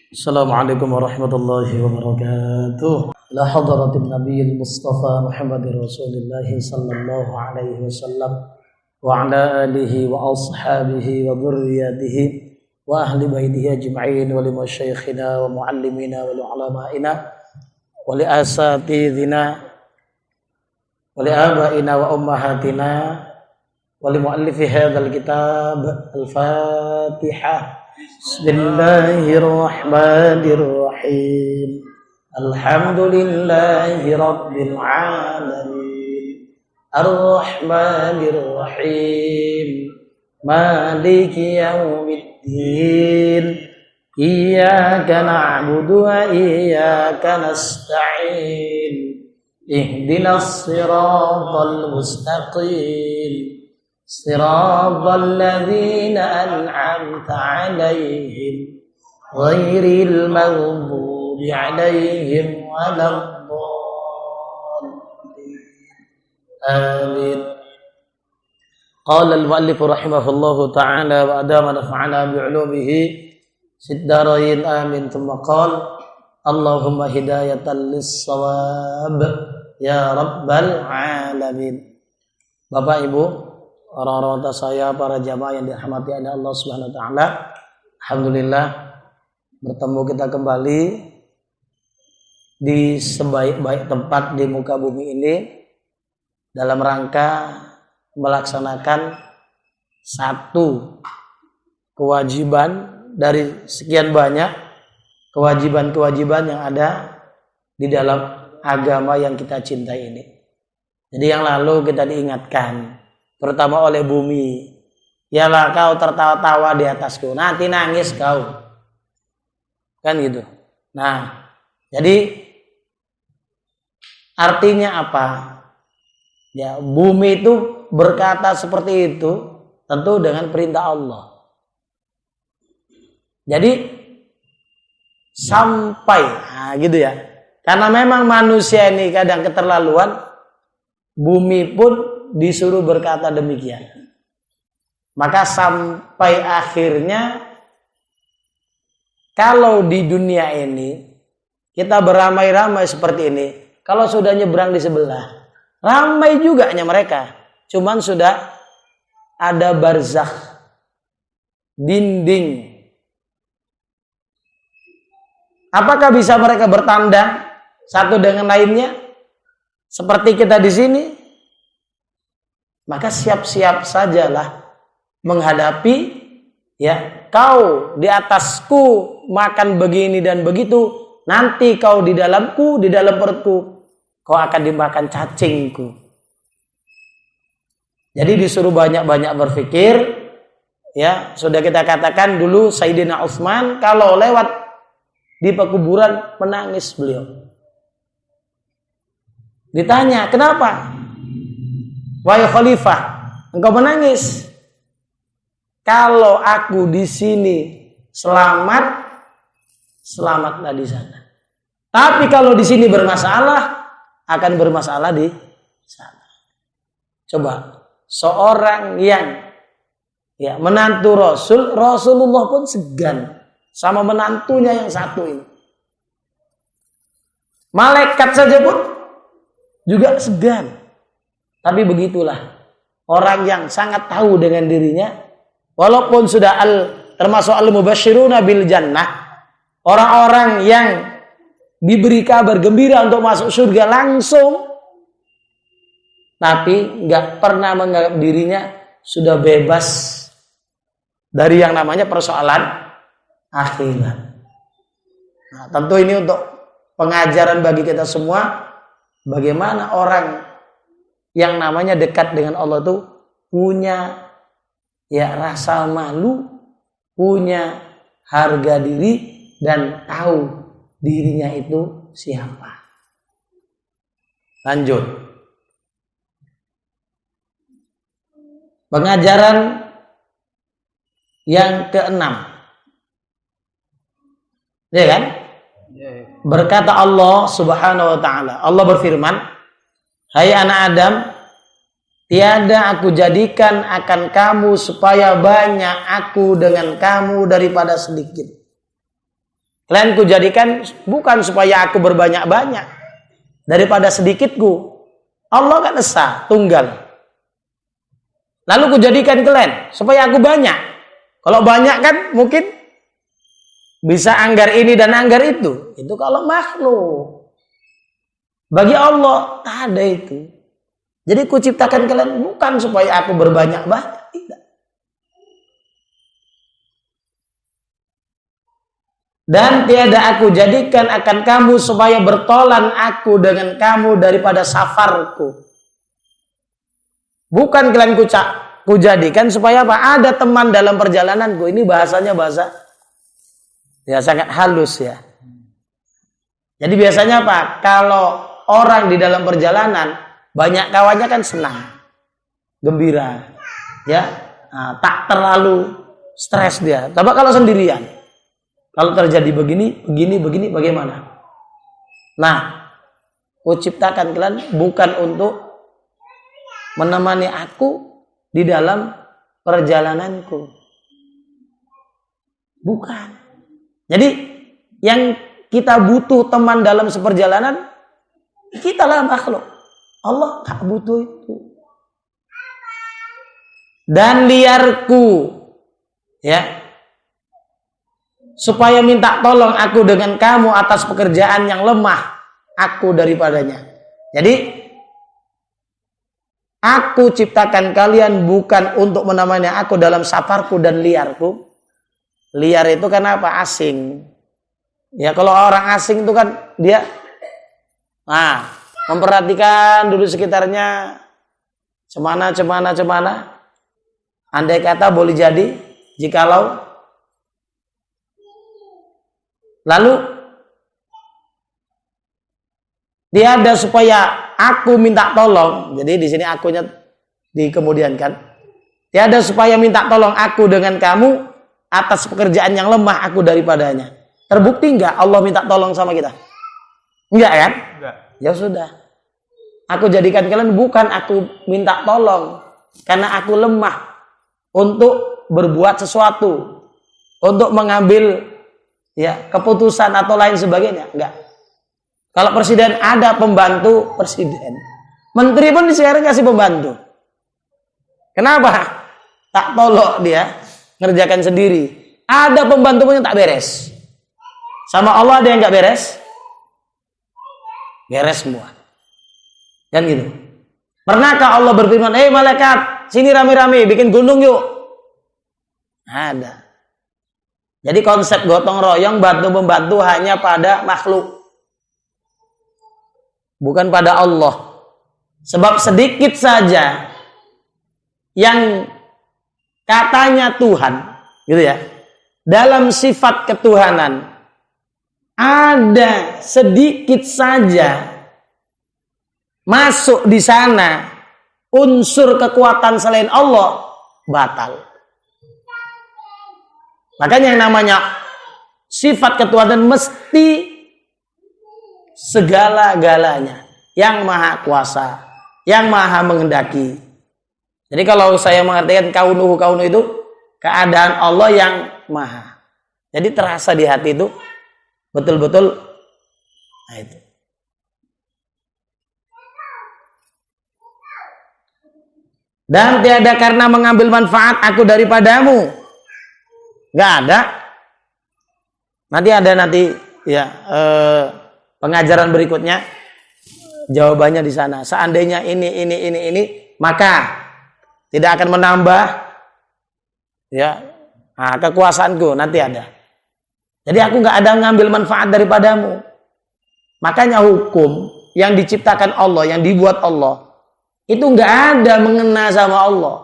Assalamualaikum warahmatullahi wabarakatuh. Ila hadratin nabiyil mustafa Muhammadir Rasulillah sallallahu alaihi wasallam wa ala alihi wa ashabihi wa dhurriyyatihi wa ahli baitihi ajma'in wa li masyayikhina wa muallimina wa li ulama'ina wa li asatidina wa li abaina wa ummahatina wa li muallifi hadzal kitab al-Fatihah. Bismillahirrahmanirrahim. Alhamdulillahi rabbil alamin. Ar-Rahmanirrahim. Maliki yaumiddin. Iyyaka na'budu wa iyyaka nasta'in. Ihdinas siratal mustaqim. صراط الذين أنعمت عليهم غير المغضوب عليهم ولا الضالين آمين. قال المؤلف رحمه الله تعالى وأدام نفعنا بعلومه في الدارين آمين. ثم قال اللهم هداية للصواب يا رب العالمين. Bapak Ibu, orang-orang tua saya, para jamaah yang dirahmati oleh Allah Subhanahu wa taala. Alhamdulillah bertemu kita kembali di sebaik-baik tempat di muka bumi ini dalam rangka melaksanakan satu kewajiban dari sekian banyak kewajiban-kewajiban yang ada di dalam agama yang kita cintai ini. Jadi yang lalu kita diingatkan terutama oleh bumi, yalah kau tertawa-tawa di atasku, nanti nangis kau, kan gitu. Nah, jadi artinya apa? Ya, bumi itu berkata seperti itu tentu dengan perintah Allah. Jadi sampai, nah gitu ya. Karena memang manusia ini kadang keterlaluan, bumi pun disuruh berkata demikian. Maka sampai akhirnya kalau di dunia ini kita beramai-ramai seperti ini, kalau sudah nyebrang di sebelah, ramai juga mereka. Cuman sudah ada barzakh, dinding. Apakah bisa mereka bertandang satu dengan lainnya seperti kita di sini? Maka siap-siap sajalah menghadapi, ya, kau di atasku makan begini dan begitu, nanti kau di dalamku, di dalam perutku, kau akan dimakan cacingku. Jadi disuruh banyak-banyak berpikir, ya, sudah kita katakan dulu Sayyidina Utsman kalau lewat di pekuburan menangis beliau. Ditanya, kenapa? Wahai khalifah, engkau menangis. Kalau aku di sini selamat, selamatlah di sana. Tapi kalau di sini bermasalah, akan bermasalah di sana. Coba, seorang yang menantu Rasulullah pun segan sama menantunya yang satu ini. Malaikat saja pun juga segan. Tapi begitulah orang yang sangat tahu dengan dirinya, walaupun sudah termasuk al-mubasysyiruna bil jannah, orang-orang yang diberi kabar gembira untuk masuk surga langsung, tapi nggak pernah menganggap dirinya sudah bebas dari yang namanya persoalan akhirat. Nah, tentu ini untuk pengajaran bagi kita semua, bagaimana orang yang namanya dekat dengan Allah itu punya rasa malu, punya harga diri, dan tahu dirinya itu siapa. Lanjut. Pengajaran yang keenam. Ya kan? Berkata Allah Subhanahu wa taala, Allah berfirman, hai anak Adam, tiada aku jadikan akan kamu supaya banyak aku dengan kamu daripada sedikit. Kalian kujadikan bukan supaya aku berbanyak-banyak daripada sedikitku. Allah kan esa, tunggal. Lalu kujadikan kalian supaya aku banyak. Kalau banyak kan mungkin bisa anggar ini dan anggar itu. Itu kalau makhluk. Bagi Allah tak ada itu. Jadi kuciptakan kalian bukan supaya aku berbanyak-banyak, tidak. Dan tiada aku jadikan akan kamu supaya bertolan aku dengan kamu daripada safarku. Bukan kalian kujadikan supaya apa? Ada teman dalam perjalananku. Ini bahasanya bahasa ya sangat halus ya. Jadi biasanya apa? Kalau orang di dalam perjalanan banyak kawannya kan senang, gembira, ya, nah, tak terlalu stres dia. Tapi kalau sendirian, kalau terjadi begini, bagaimana? Nah, kuciptakan kalian bukan untuk menemani aku di dalam perjalananku. Bukan. Jadi, yang kita butuh teman dalam seperjalanan, kitalah makhluk. Allah tak butuh itu. Dan liarku, ya, supaya minta tolong aku dengan kamu atas pekerjaan yang lemah aku daripadanya. Jadi aku ciptakan kalian bukan untuk menemani aku dalam safarku dan liarku. Liar itu kan apa? Asing. Ya kalau orang asing itu kan dia memperhatikan dulu sekitarnya cemana. Andai kata boleh jadi jikalau lalu tiada supaya aku minta tolong. Jadi di sini akunya dikemudiankan. Tiada supaya minta tolong aku dengan kamu atas pekerjaan yang lemah aku daripadanya. Terbukti enggak Allah minta tolong sama kita? Enggak kan? Enggak. Ya sudah. Aku jadikan kalian bukan aku minta tolong karena aku lemah untuk berbuat sesuatu, untuk mengambil ya keputusan atau lain sebagainya. Enggak. Kalau presiden ada pembantu presiden, menteri pun sekarang kasih pembantu. Kenapa? Tak tolong dia ngerjakan sendiri. Ada pembantu punya tak beres. Sama Allah ada yang nggak beres? Beres semua. Kan gitu. Pernahkah Allah berfirman, malaikat, sini rame-rame, bikin gunung yuk? Ada. Jadi konsep gotong royong bantu-membantu hanya pada makhluk. Bukan pada Allah. Sebab sedikit saja yang katanya Tuhan, gitu ya. Dalam sifat ketuhanan ada sedikit saja masuk di sana unsur kekuatan selain Allah, batal. Makanya yang namanya sifat ketuhanan mesti segala-galanya, yang maha kuasa, yang maha mengendaki. Jadi kalau saya mengartikan kaunuhu itu keadaan Allah yang maha. Jadi terasa di hati itu betul-betul. Nah itu. Dan tiada karena mengambil manfaat aku daripadamu. Gak ada. Nanti ada ya pengajaran berikutnya jawabannya di sana. Seandainya ini maka tidak akan menambah ya kekuasaanku, nanti ada. Jadi aku nggak ada ngambil manfaat daripadamu. Makanya hukum yang diciptakan Allah, yang dibuat Allah, itu nggak ada mengena sama Allah.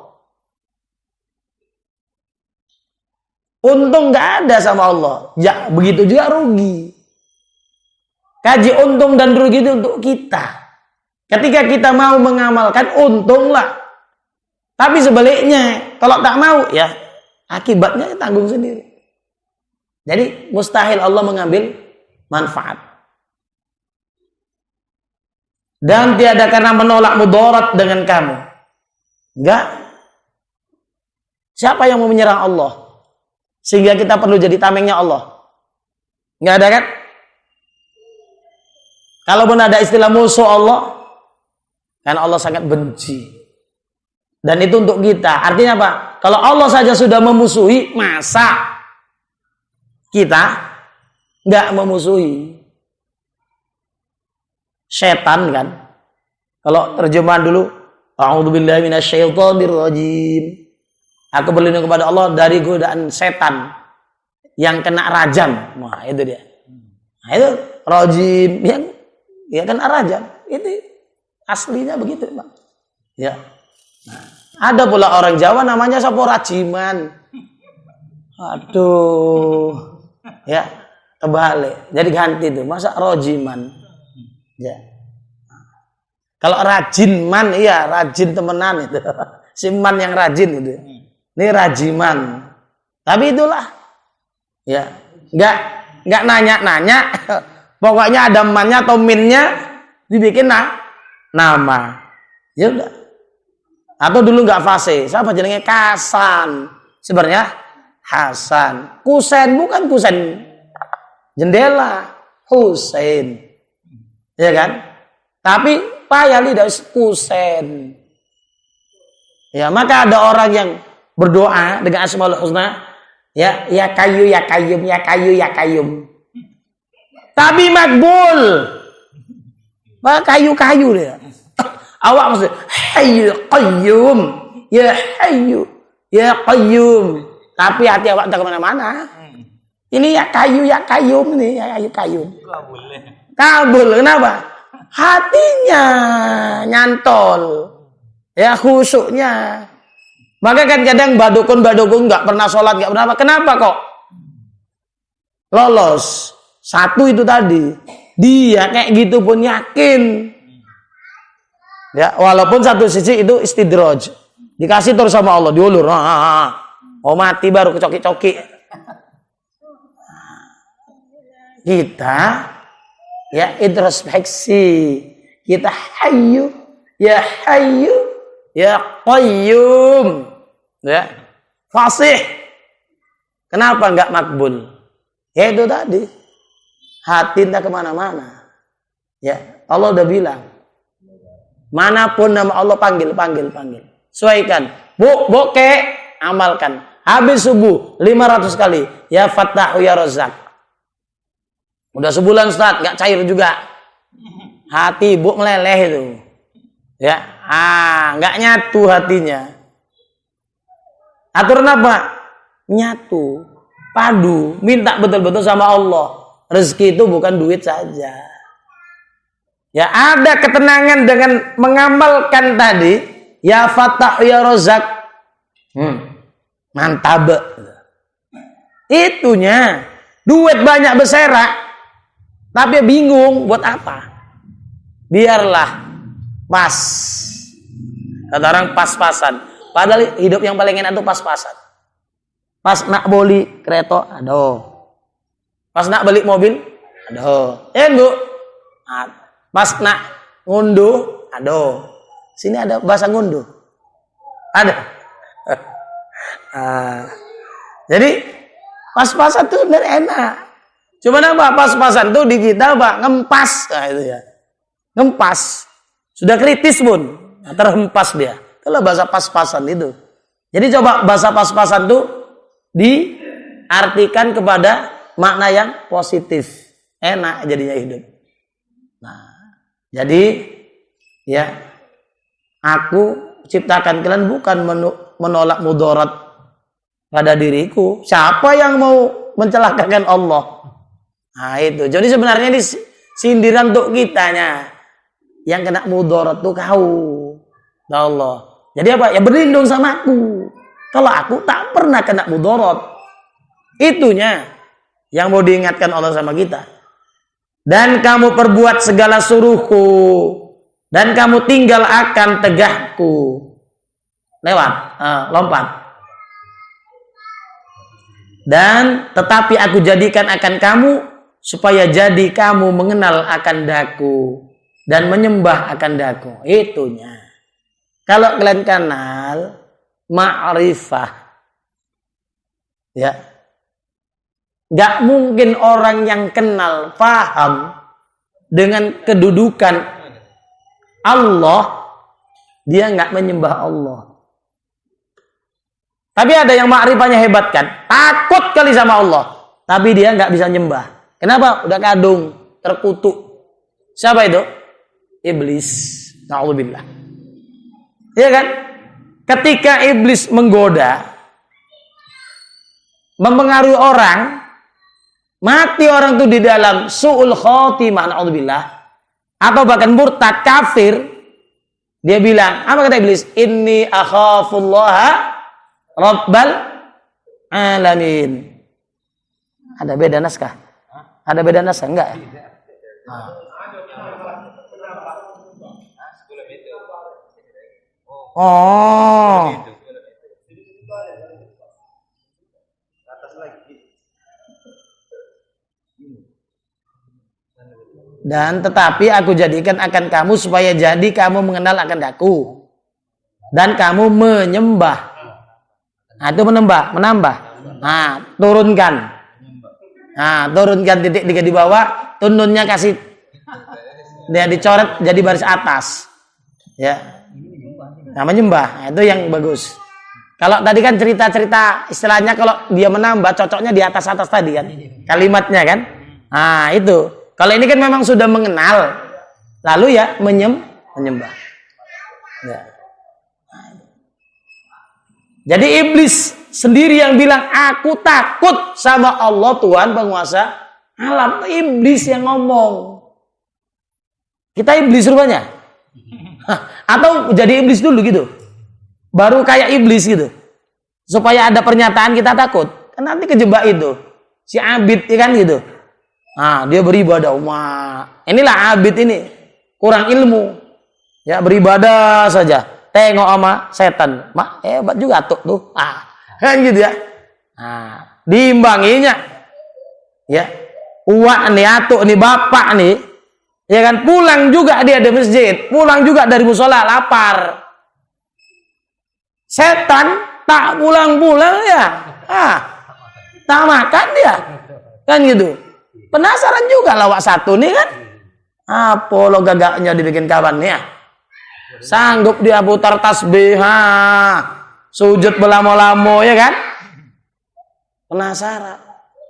Untung nggak ada sama Allah. Ya begitu juga rugi. Kaji untung dan rugi itu untuk kita. Ketika kita mau mengamalkan, untunglah. Tapi sebaliknya, kalau tak mau, ya akibatnya tanggung sendiri. Jadi mustahil Allah mengambil manfaat. Dan tiada karena menolak mudarat dengan kamu. Enggak. Siapa yang mau menyerang Allah? Sehingga kita perlu jadi tamengnya Allah. Nggak ada kan? Kalaupun ada istilah musuh Allah, karena Allah sangat benci. Dan itu untuk kita. Artinya apa? Kalau Allah saja sudah memusuhi, masa kita nggak memusuhi? Setan kan? Kalau terjemahan dulu, a'udzubillahi minasyaitonirrajim. Aku berlindung kepada Allah dari godaan setan yang kena rajam. Wah, itu dia. Nah, itu rajim yang ya kan rajam. Itu aslinya begitu, Bang. Ya. Nah, ada pula orang Jawa namanya sapa rajiman. Aduh. Ya, kebalik. Jadi ganti tuh. Masa rojiman? Ya. Kalau rajinman, iya rajin temenan itu. Siman yang rajin itu. Ini rajiman. Tapi itulah. Ya, enggak nanya-nanya. Pokoknya ada mannya atau minnya dibikin nama. Ya udah. Atau dulu enggak fase. Siapa jenenge Kasan? Sebenarnya Hasan. Kusen bukan kusen jendela. Husain. Ya kan? Tapi payah lidah kusen. Ya, maka ada orang yang berdoa dengan Asmaul Husna, ya kayu ya kayyum ya kayu ya kayyum. Tapi makbul. Kayu-kayu dia. Awak maksud hayyu qayyum, ya hayyu ya qayyum. Tapi hati awak tak kemana-mana. Ini ya kayyum nih, ya kayyum. Kabul. Kenapa? Hatinya nyantol. Ya khusyuknya. Maka kan kadang badukun nggak pernah sholat, nggak pernah apa. Kenapa kok lolos? Satu itu tadi, dia kayak gitu pun yakin. Ya, walaupun satu sisi itu istidraj, dikasih terus sama Allah, diulur. Oh mati baru kecoki-coki. Kita ya introspeksi. Kita hayyu ya qayyum. Ya, fasih. Kenapa enggak makbul? Ya itu tadi. Hati tidak kemana-mana. Ya, Allah udah bilang. Manapun nama Allah panggil. Sesuaikan. Boke, amalkan. Habis subuh 500 kali. Ya Fattahu ya Razzaq. Udah sebulan Ustaz, enggak cair juga. Hati bu meleleh itu. Ya, enggak nyatu hatinya. Aturan apa? Nyatu, padu, minta betul-betul sama Allah. Rezeki itu bukan duit saja. Ya, ada ketenangan dengan mengamalkan tadi, ya Fattah ya Razzaq. Mantap. Itunya, duit banyak berserak, tapi bingung buat apa? Biarlah pas. Kata orang pas-pasan. Padahal hidup yang paling enak itu pas-pasan. Pas nak beli kereta, aduh. Pas nak beli mobil, aduh. Bu. Pas nak ngunduh, aduh. Sini ada bahasa ngunduh. Ada. Jadi pas-pasan tuh benar enak. Cuma apa? Pas-pasan tuh di kita apa? Ngempas. Nah, itu ya. Ngempas. Sudah kritis pun. Terhempas dia. Itulah bahasa pas-pasan itu. Jadi coba bahasa pas-pasan itu diartikan kepada makna yang positif. Enak jadinya hidup. Nah, jadi ya aku ciptakan kalian bukan menolak mudarat pada diriku. Siapa yang mau mencelakakan Allah? Nah itu. Jadi sebenarnya ini sindiran untuk kitanya. Yang kena mudarat tuh kau. Ya Allah. Jadi apa? Ya berlindung sama aku. Kalau aku tak pernah kena mudarat. Itunya yang mau diingatkan Allah sama kita. Dan kamu perbuat segala suruhku. Dan kamu tinggal akan tegahku. Lewat. Lompat. Dan tetapi aku jadikan akan kamu. Supaya jadi kamu mengenal akan daku. Dan menyembah akan daku. Itunya. Kalau kalian kenal ma'rifah, ya, Gak mungkin orang yang kenal, paham dengan kedudukan Allah, dia gak menyembah Allah. Tapi ada yang makrifahnya hebat kan, takut kali sama Allah, tapi dia gak bisa nyembah. Kenapa? Udah kadung, terkutuk. Siapa itu? Iblis. Na'udzubillah. Iya kan? Ketika iblis menggoda, mempengaruhi orang, mati orang itu di dalam su'ul khotimah, na'udzubillah, atau bahkan murtad, kafir, dia bilang, apa kata iblis? Inni akhafullaha rabbal alamin. Ada beda naskah? Ada beda naskah? Enggak ya? Oh. Dan tetapi aku jadikan akan kamu supaya jadi kamu mengenal akan aku. Dan kamu menyembah. Nah, itu menambah. Nah, turunkan. Nah, turunkan titik 3 di bawah, tununnya kasih dia dicoret jadi baris atas. Ya. Nah, menyembah. Nah, itu yang bagus. Kalau tadi kan cerita-cerita istilahnya kalau dia menambah cocoknya di atas-atas tadi kan. Kalimatnya kan. Nah, itu. Kalau ini kan memang sudah mengenal. Lalu ya menyembah. Ya. Jadi iblis sendiri yang bilang aku takut sama Allah Tuhan penguasa alam. Iblis yang ngomong. Kita iblis rupanya. Atau jadi iblis dulu gitu. Baru kayak iblis gitu. Supaya ada pernyataan kita takut. Kan nanti kejebak itu. Si Abid kan gitu. Nah, dia beribadah. Wah, inilah Abid ini. Kurang ilmu. Ya, beribadah saja. Tengok sama setan. Mak, hebat juga tuh. Ah, kan gitu ya. Nah, diimbanginya. Ya. Uak nih, atuk nih, bapak nih. Ya kan, pulang juga dia dari masjid, pulang juga dari musola, lapar. Setan tak pulang-pulang ya, tak makan dia, kan gitu. Penasaran juga lawak satu nih kan, apa lo gagaknya dibikin kawan nih ya. Sanggup dia putar tasbih, sujud belamo-lamo ya kan. Penasaran,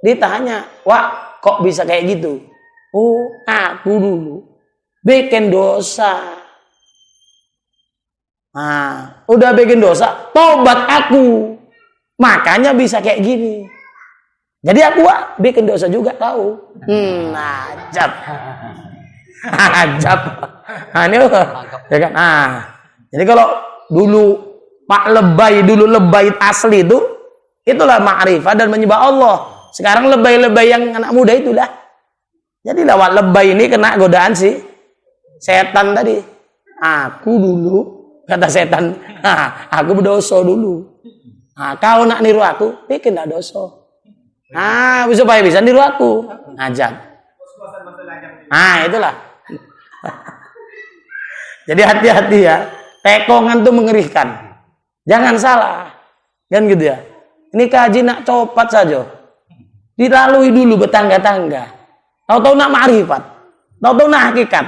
ditanya, wah kok bisa kayak gitu? Oh, aku dulu bikin dosa. Nah, udah bikin dosa, tobat aku. Makanya bisa kayak gini. Jadi aku bikin dosa juga tahu. Ajab. Ajab. Nah, ini ya kan. Nah, jadi kalau dulu Pak Lebay, dulu lebay asli itu, itulah ma'rifah dan menyembah Allah. Sekarang lebay-lebay yang anak muda itulah. Jadi lewat lebay ini kena godaan si setan tadi. Aku dulu, kata setan, aku berdosa dulu. Kau nak niru aku, bikinlah dosa. Supaya bisa niru aku. Ajab. Itulah. Jadi hati-hati ya. Tekongan tuh mengerikan. Jangan salah. Kan gitu ya. Ini kaji nak copat saja. Dilalui dulu bertangga-tangga. Tahu-tahu nak ma'rifat, tahu-tahu nak hakikat.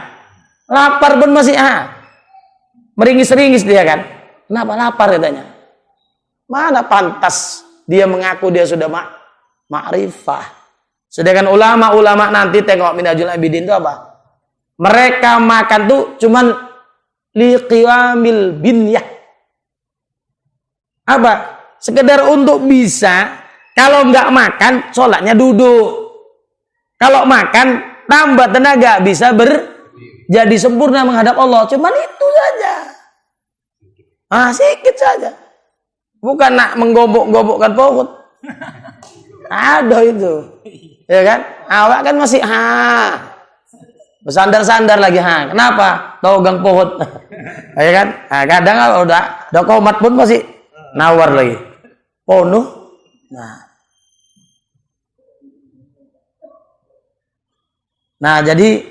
Lapar pun masih meringis-ringis dia kan. Kenapa lapar katanya? Mana pantas dia mengaku dia sudah ma'rifah. Sedangkan ulama-ulama nanti tengok Minhajul Abidin itu apa? Mereka makan tuh cuman liqiyamil binyah. Apa? Sekedar untuk bisa kalau nggak makan sholatnya duduk. Kalau makan, tambah tenaga, bisa jadi sempurna menghadap Allah. Cuman itu saja. Sedikit saja. Bukan nak menggobok-gobokkan pohon. Ada itu. Ya kan? Awak kan masih, bersandar-sandar lagi, Kenapa? Togang pohon. Ya kan? Kadang kalau udah komat pun masih nawar lagi. Penuh. Nah, jadi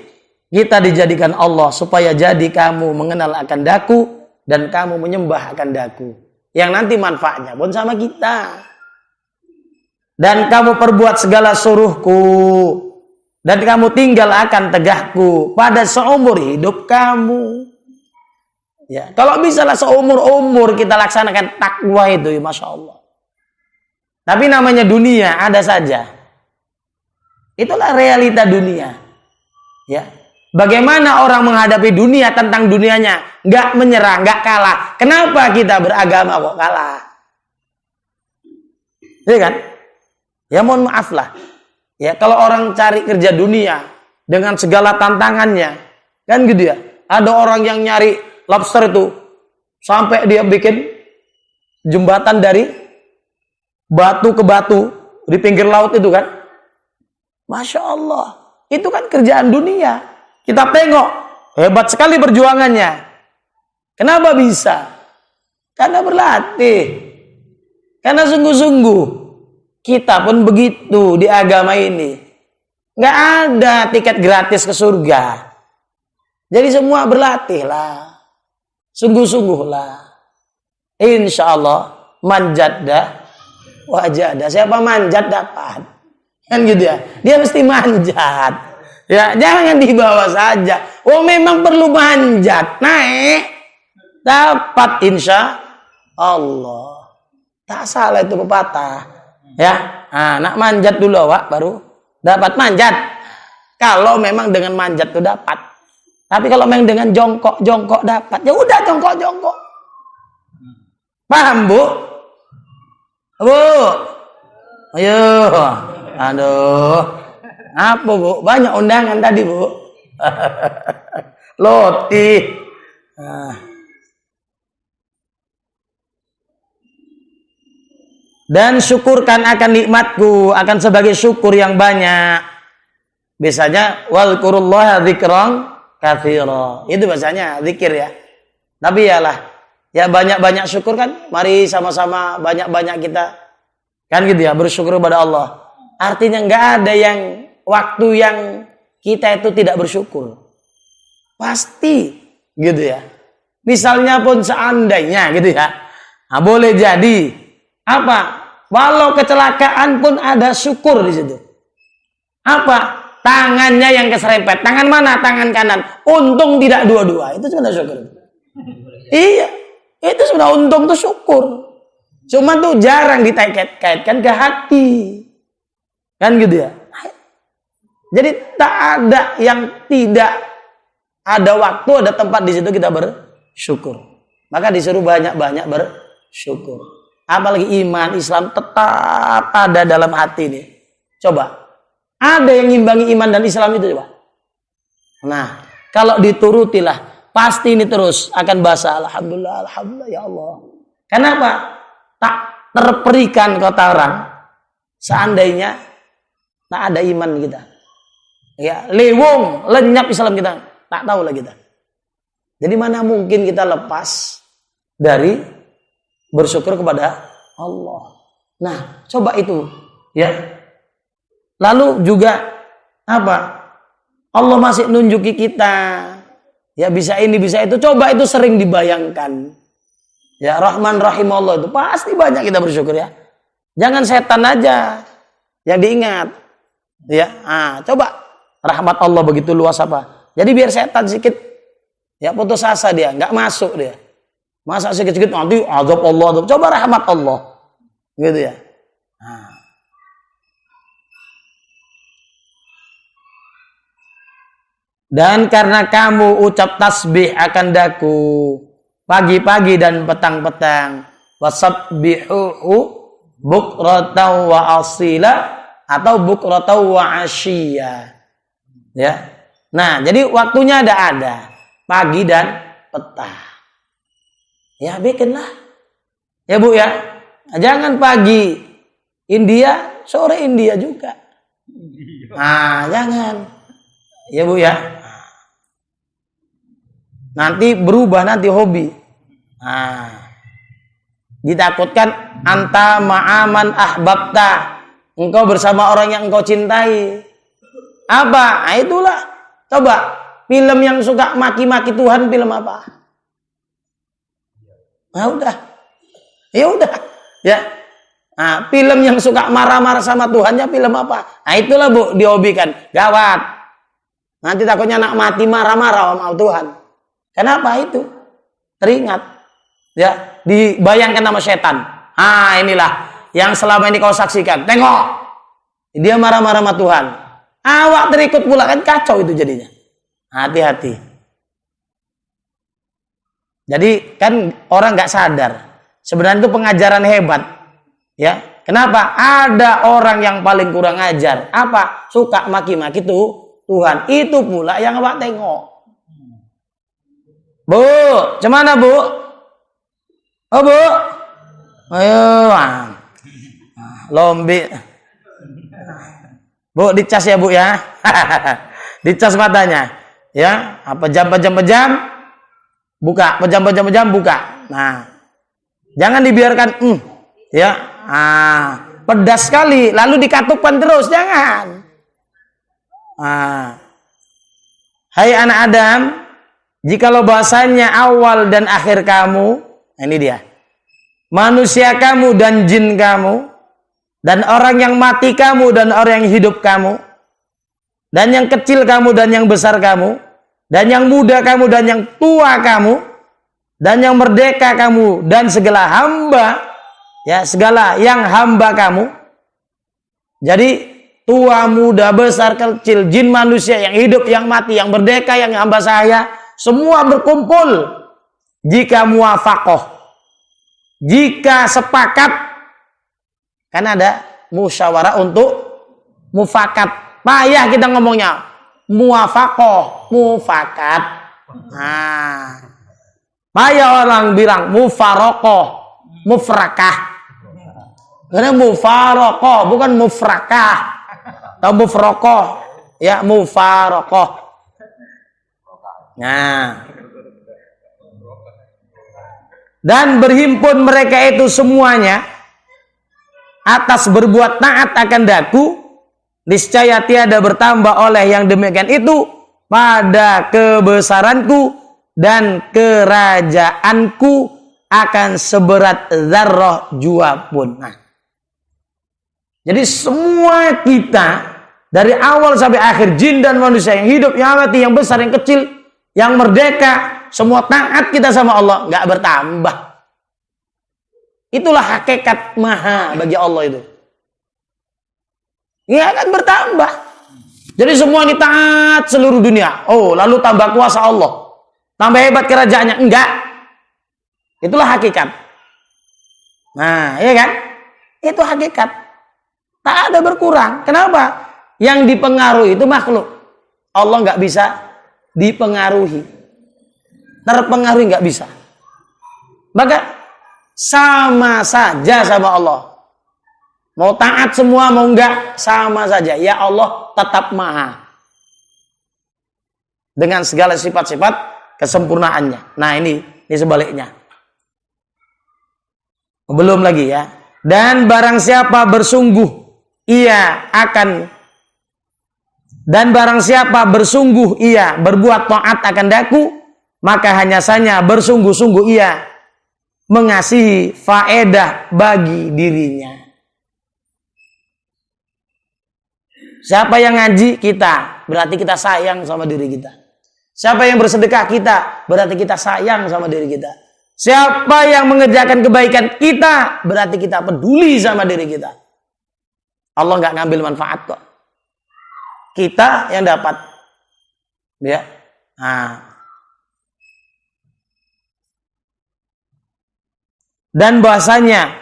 kita dijadikan Allah supaya jadi kamu mengenal akan daku dan kamu menyembah akan daku. Yang nanti manfaatnya pun sama kita. dan kamu perbuat segala suruhku, dan kamu tinggal akan tegahku pada seumur hidup kamu. Ya, kalau bisa lah seumur-umur kita laksanakan takwa itu, ya Masya Allah. Tapi namanya dunia, ada saja. Itulah realita dunia. Ya, bagaimana orang menghadapi dunia tentang dunianya, nggak menyerah, nggak kalah. Kenapa kita beragama kok kalah? Ya kan? Ya mohon maaf lah. Ya, kalau orang cari kerja dunia dengan segala tantangannya, kan gitu ya. Ada orang yang nyari lobster itu sampai dia bikin jembatan dari batu ke batu di pinggir laut itu kan. Masya Allah. Itu kan kerjaan dunia. Kita tengok. Hebat sekali perjuangannya. Kenapa bisa? Karena berlatih. Karena sungguh-sungguh. Kita pun begitu di agama ini. Nggak ada tiket gratis ke surga. Jadi semua berlatih lah. Sungguh-sungguhlah. Insya Allah manjatda wajada. Siapa manjat dapat. Kan gitu ya. Dia mesti manjat. Ya, jangan dibawa saja. Oh, memang perlu manjat. Naik. Dapat insya Allah. Tak salah itu pepatah. Ya. Nah, nak manjat dulu Wak, baru dapat manjat. Kalau memang dengan manjat itu dapat. Tapi kalau memang dengan jongkok dapat. Ya udah jongkok. Paham, Bu? Bu. Ayo. Aduh. Apa, Bu? Banyak undangan tadi, Bu. Loti. Dan syukurkan akan nikmatku, akan sebagai syukur yang banyak. Biasanya walkurullaha dzikran katsira. Itu bahasanya zikir ya. Tapi yalah, ya banyak-banyak syukur kan. Mari sama-sama banyak-banyak kita kan gitu ya, bersyukur kepada Allah. Artinya nggak ada yang waktu yang kita itu tidak bersyukur. Pasti gitu ya. Misalnya pun seandainya gitu ya. Nah, boleh jadi apa? Walau kecelakaan pun ada syukur di situ. Apa? Tangannya yang keserempet. Tangan mana? Tangan kanan. Untung tidak dua-dua. Itu sebenarnya syukur. Iya. Itu sudah untung tuh syukur. Cuma tuh jarang dikait-kaitkan ke hati. Kan gitu ya. Jadi tak ada yang tidak ada waktu, ada tempat di situ kita bersyukur. Maka disuruh banyak-banyak bersyukur. Apalagi iman Islam tetap ada dalam hati nih. Coba. Ada yang ngimbangi iman dan Islam itu coba. Nah, kalau diturutilah, pasti ini terus akan bahasa alhamdulillah, alhamdulillah ya Allah. Kenapa? Tak terperikan kata orang seandainya tak ada iman kita. Ya, lewung, lenyap Islam kita. Tak tahu lah kita. Jadi mana mungkin kita lepas dari bersyukur kepada Allah. Nah, coba itu ya. Lalu juga apa? Allah masih nunjuki kita. Ya bisa ini, bisa itu. Coba itu sering dibayangkan. Ya Rahman Rahim Allah itu pasti banyak kita bersyukur ya. Jangan setan aja yang diingat. Ya, coba rahmat Allah begitu luas apa. Jadi biar setan sedikit ya putus asa dia, nggak masuk dia. Masa sedikit-sedikit nanti azab Allah. Coba rahmat Allah. Gitu ya. Dan karena kamu ucap tasbih akan daku pagi-pagi dan petang-petang, wasabbihuhu bukratan wa asila atau bukratan wa asyiya. Ya. Nah, jadi waktunya ada pagi dan petang. Ya, bikinlah. Ya, Bu ya. Jangan pagi India, sore India juga. Jangan. Ya, Bu ya. Nanti berubah nanti hobi. Ditakutkan anta ma'aman ahbabta. Engkau bersama orang yang engkau cintai. Apa? Itulah. Coba film yang suka maki-maki Tuhan film apa? Udah. Ya udah. Ya. Nah, film yang suka marah-marah sama Tuhannya film apa? Nah, itulah Bu, dihobikan. Gawat. Nanti takutnya anak mati marah-marah sama Tuhan. Kenapa itu? Teringat. Ya, dibayangkan sama setan. Ah, inilah yang selama ini kau saksikan. Tengok. Dia marah-marah sama Tuhan. Awak terikut pula, kan kacau itu jadinya. Hati-hati. Jadi kan orang nggak sadar. Sebenarnya itu pengajaran hebat. Ya, kenapa? Ada orang yang paling kurang ajar. Apa? Suka maki-maki tuh Tuhan. Itu pula yang awak tengok. Bu, cemana Bu? Oh Bu, ayo, lombi. Bu, dicas ya Bu ya. Dicas matanya. Ya, pejam, buka. Pejam, buka. Nah, jangan dibiarkan, ya. Pedas sekali, lalu dikatupkan terus, jangan. Hai anak Adam, jikalau bahasanya awal dan akhir kamu, ini dia, manusia kamu dan jin kamu, dan orang yang mati kamu dan orang yang hidup kamu, dan yang kecil kamu dan yang besar kamu, dan yang muda kamu dan yang tua kamu, dan yang merdeka kamu dan segala hamba, ya, segala yang hamba kamu. Jadi tua, muda, besar, kecil, jin, manusia, yang hidup, yang mati, yang merdeka, yang hamba saya, semua berkumpul. Jika muwafaqah, jika sepakat, kan ada musyawarah untuk mufakat. Payah kita ngomongnya. Muwafaqah, mufakat. Payah orang bilang mufaroqah, mufrakah. Karena mufaroqah, bukan mufrakah. Atau mufroqah. Ya, mufaroqah. Nah. Dan berhimpun mereka itu semuanya atas berbuat taat akan daku, niscaya tiada bertambah oleh yang demikian itu pada kebesaranku dan kerajaanku akan seberat zarrah jua pun. Nah, jadi semua kita dari awal sampai akhir, jin dan manusia, yang hidup, yang mati, yang besar, yang kecil, yang merdeka, semua taat kita sama Allah, nggak bertambah. Itulah hakikat maha bagi Allah itu. Nggak akan bertambah. Jadi semua ini taat seluruh dunia. Oh, lalu tambah kuasa Allah, tambah hebat kerajaannya. Enggak. Itulah hakikat. Nah, iya kan? Itu hakikat. Tak ada berkurang. Kenapa? Yang dipengaruhi itu makhluk. Allah nggak bisa dipengaruhi. Terpengaruhi nggak bisa. Maka sama saja sama Allah. Mau taat semua, mau enggak, sama saja. Ya Allah tetap maha. Dengan segala sifat-sifat kesempurnaannya. Nah, ini sebaliknya. Belum lagi ya. Dan barang siapa bersungguh ia berbuat taat akan daku, maka hanya saja bersungguh-sungguh ia mengasihi faedah bagi dirinya. Siapa yang ngaji kita, berarti kita sayang sama diri kita. Siapa yang bersedekah kita, berarti kita sayang sama diri kita. Siapa yang mengerjakan kebaikan kita, berarti kita peduli sama diri kita. Allah nggak ngambil manfaat kok. Kita yang dapat. Ya. Nah. Dan bahasanya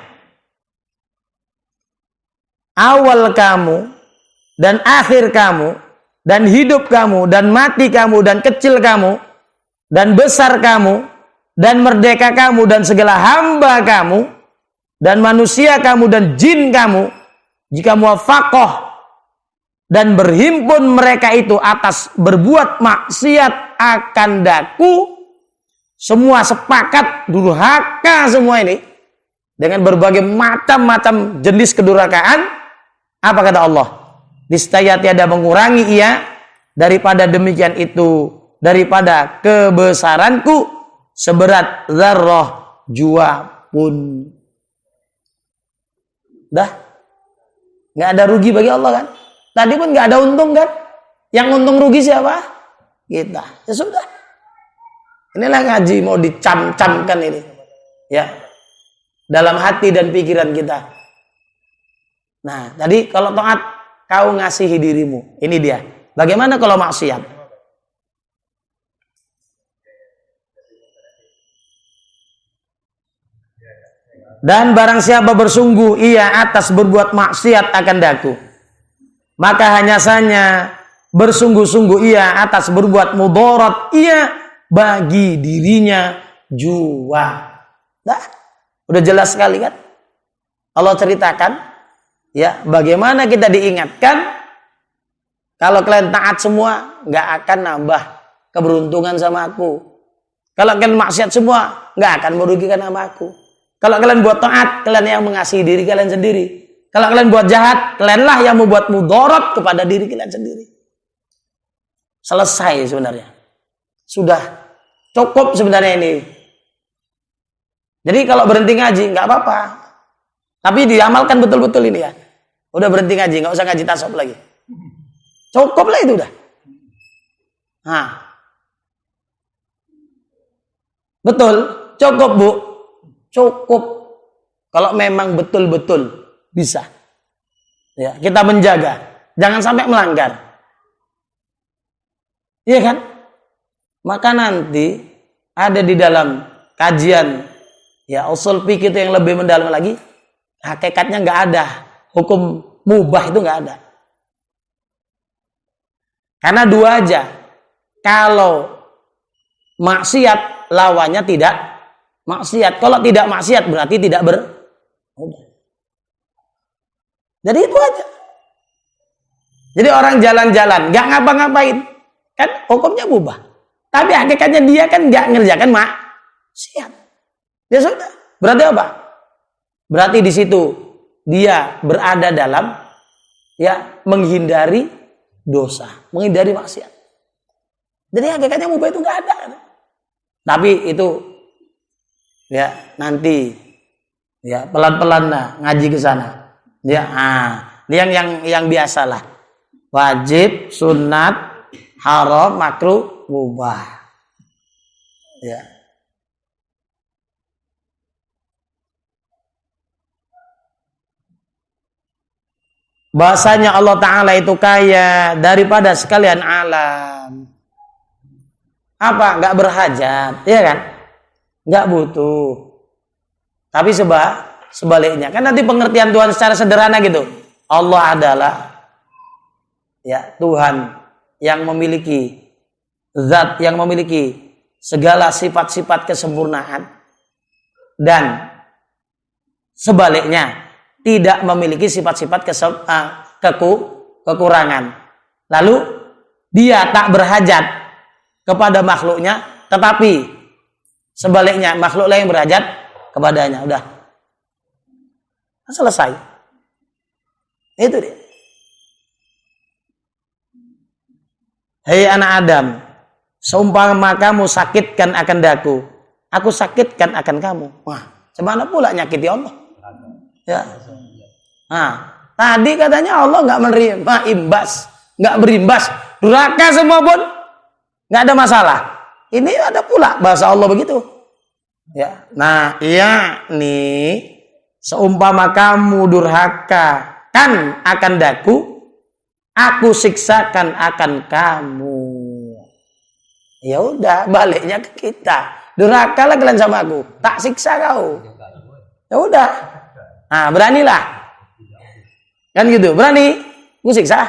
awal kamu dan akhir kamu dan hidup kamu dan mati kamu dan kecil kamu dan besar kamu dan merdeka kamu dan segala hamba kamu dan manusia kamu dan jin kamu, jika muwafaqah dan berhimpun mereka itu atas berbuat maksiat akan daku, semua sepakat durhaka semua ini dengan berbagai macam-macam jenis kedurhakaan, apa kata Allah? Niscaya tiada mengurangi ia daripada demikian itu, daripada kebesaranku seberat zarrah jua pun. Dah, nggak ada rugi bagi Allah kan? Tadi pun nggak ada untung kan? Yang untung rugi siapa? Kita. Ya sudah. Inilah ngaji mau dicam-camkan ini. Ya. Dalam hati dan pikiran kita. Nah, tadi kalau taat kau ngasihi dirimu. Ini dia. Bagaimana kalau maksiat? Dan barang siapa bersungguh ia atas berbuat maksiat akan daku, maka hanya saja bersungguh-sungguh ia atas berbuat mudarat ia bagi dirinya jua. Nah, udah jelas sekali kan? Allah ceritakan ya bagaimana kita diingatkan kalau kalian taat semua nggak akan nambah keberuntungan sama aku. Kalau kalian maksiat semua nggak akan merugikan sama aku. Kalau kalian buat taat, kalian yang mengasihi diri kalian sendiri. Kalau kalian buat jahat, kalianlah yang membuat mudarat kepada diri kalian sendiri. Selesai sebenarnya. Sudah cukup sebenarnya ini. Jadi kalau berhenti ngaji, nggak apa-apa. Tapi diamalkan betul-betul ini ya. Udah berhenti ngaji, nggak usah ngaji tasawuf lagi. Cukup lah itu udah. Nah. Betul, cukup Bu. Cukup kalau memang betul-betul bisa ya kita menjaga jangan sampai melanggar, iya kan? Maka nanti ada di dalam kajian ya usul fikih itu yang lebih mendalam lagi, hakikatnya nggak ada hukum mubah, itu nggak ada, karena dua aja. Kalau maksiat lawannya tidak maksiat. Kalau tidak maksiat berarti tidak udah. Jadi itu aja. Jadi orang jalan-jalan nggak ngapa-ngapain kan hukumnya mubah. Tapi hakikatnya dia kan nggak ngerjakan maksiat. Ya sudah. Berarti apa? Berarti di situ dia berada dalam ya menghindari dosa, menghindari maksiat. Jadi hakikatnya mubah itu nggak ada. Tapi itu ya nanti ya pelan-pelan lah ngaji ke sana ya. Yang biasalah wajib, sunat, haram, makruh, mubah ya. Bahasanya Allah Ta'ala itu kaya daripada sekalian alam. Apa? Nggak berhajat, ya kan? Nggak butuh. Tapi sebaliknya. Kan nanti pengertian Tuhan secara sederhana gitu. Allah adalah ya Tuhan yang memiliki zat, yang memiliki segala sifat-sifat kesempurnaan. Dan sebaliknya tidak memiliki sifat-sifat kekurangan. Lalu dia tak berhajat kepada makhluknya, tetapi sebaliknya makhluklah yang berhajat kepadanya. Udah selesai. Itu dia. Hei anak Adam, seumpama kamu sakitkan akan daku, aku sakitkan akan kamu. Wah, gimana pula nyakiti Allah? Ya. Nah, tadi katanya Allah nggak menerima imbas, nggak berimbas, durhaka semua pun nggak ada masalah. Ini ada pula bahasa Allah begitu. Ya. Nah, iya nih, seumpama kamu durhaka kan akan daku, aku siksakan akan kamu. Ya udah, baliknya ke kita. Durhakalah kalian sama aku, tak siksa kau. Ya udah. Nah, beranilah. Kan gitu, berani. Aku siksa.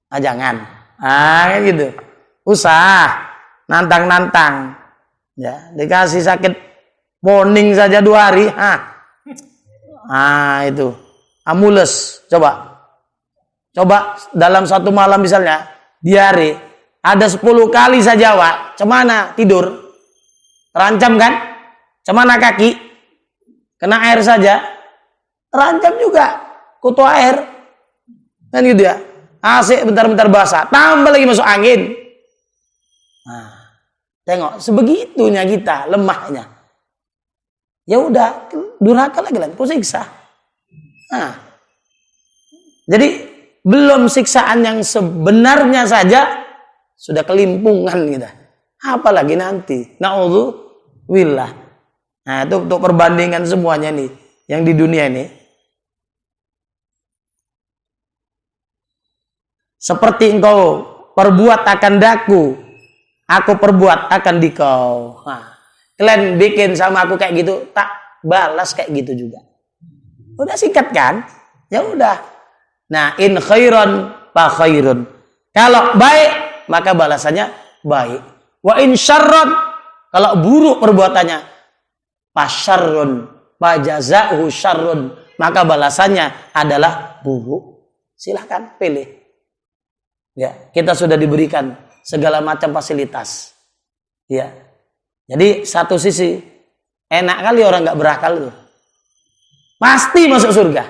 Ah, jangan. Ah, kan gitu. Usah nantang-nantang. Ya, dikasih sakit morning saja 2 hari. Itu. Amules, coba dalam 1 malam misalnya diare ada 10 kali saja Wak, cemana tidur, terancam kan? Cemana kaki, kena air saja, terancam juga, kutu air, kan gitu ya. AC bentar-bentar basah, tambah lagi masuk angin. Nah, tengok sebegitunya kita lemahnya. Ya udah, durhaka lagi lah, ku siksa. Nah, jadi belum siksaan yang sebenarnya saja sudah kelimpungan kita. Apalagi nanti. Na'udzubillah. Nah, itu untuk perbandingan semuanya nih yang di dunia ini. Seperti engkau perbuat akan daku, aku perbuat akan dikau. Nah, kalian bikin sama aku kayak gitu, tak balas kayak gitu juga. Udah singkat kan? Ya udah. Nah, in khairon fa khairun. Kalau baik, maka balasannya baik. Wa in syarron, kalau buruk perbuatannya, fa syarrun, fa jazaa'uhu syarrun, maka balasannya adalah buruk. Silahkan pilih. Ya, kita sudah diberikan segala macam fasilitas. Ya. Jadi satu sisi enak kali orang nggak berakal tuh. Pasti masuk surga.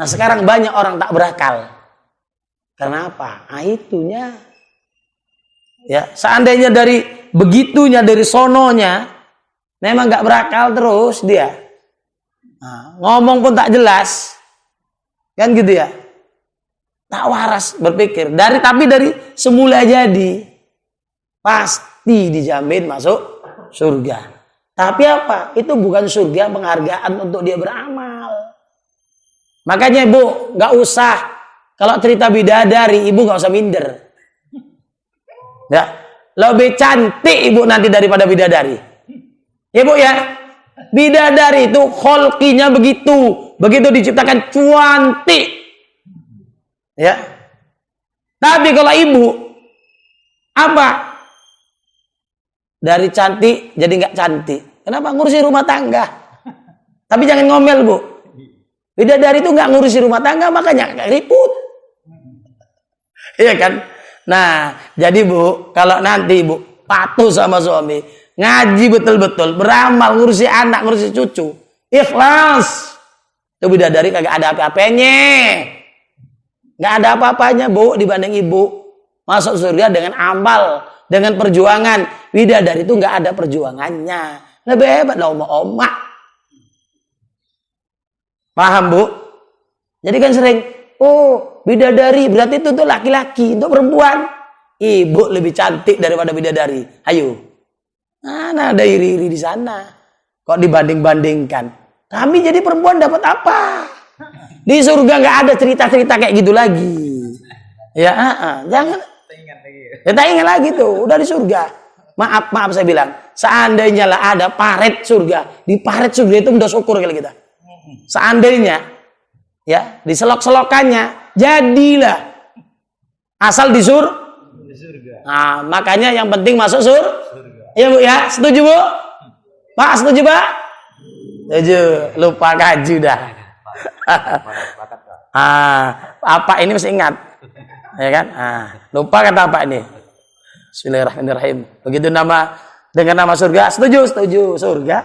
Nah, sekarang banyak orang tak berakal. Kenapa? Ah, itunya. Ya, seandainya dari begitunya, dari sononya, memang nggak berakal terus dia. Nah, ngomong pun tak jelas. Kan gitu ya. Tak waras berpikir. Tapi dari semula jadi. Pasti dijamin masuk surga. Tapi apa? Itu bukan surga penghargaan untuk dia beramal. Makanya ibu, gak usah. Kalau cerita bidadari, ibu gak usah minder. Ya, lebih cantik ibu nanti daripada bidadari. Ibu ya, bidadari itu kholkinya begitu. Begitu diciptakan cantik. Ya. Tapi kalau ibu apa? Dari cantik jadi nggak cantik. Kenapa? Ngurusi rumah tangga. Tapi jangan ngomel, Bu. Bidadari itu nggak ngurusi rumah tangga, makanya nggak ribut. Iya kan? Nah, jadi Bu, kalau nanti Ibu patuh sama suami, ngaji betul-betul, beramal, ngurusi anak, ngurusi cucu, ikhlas. Itu bidadari kagak ada apa-apanya. Nggak ada apa-apanya, Bu, dibanding ibu. Masuk surga dengan amal, dengan perjuangan. Bidadari itu nggak ada perjuangannya. Lebih hebat lah oma-oma. Paham, Bu? Jadi kan sering, oh, bidadari berarti itu tuh laki-laki, untuk perempuan. Ibu lebih cantik daripada bidadari. Ayo. Mana ada iri-iri di sana? Kok dibanding-bandingkan? Kami jadi perempuan dapat apa? Di surga nggak ada cerita-cerita kayak gitu lagi. Ya, jangan. Ya, tak ingat lagi tuh, udah di surga. Maaf saya bilang, seandainya lah ada paret surga, di paret surga itu udah syukur kali kita. Seandainya, ya, di selok-selokannya, jadilah. Asal di surga. Nah, makanya yang penting masuk surga. Ya Bu ya, setuju Bu? Pak, setuju Pak? Setuju, lupa gaji dah. Apa ini masih ingat, ya kan? Lupa kata apa ini? Bismillahirrahmanirrahim. Begitu dengan nama surga, setuju surga.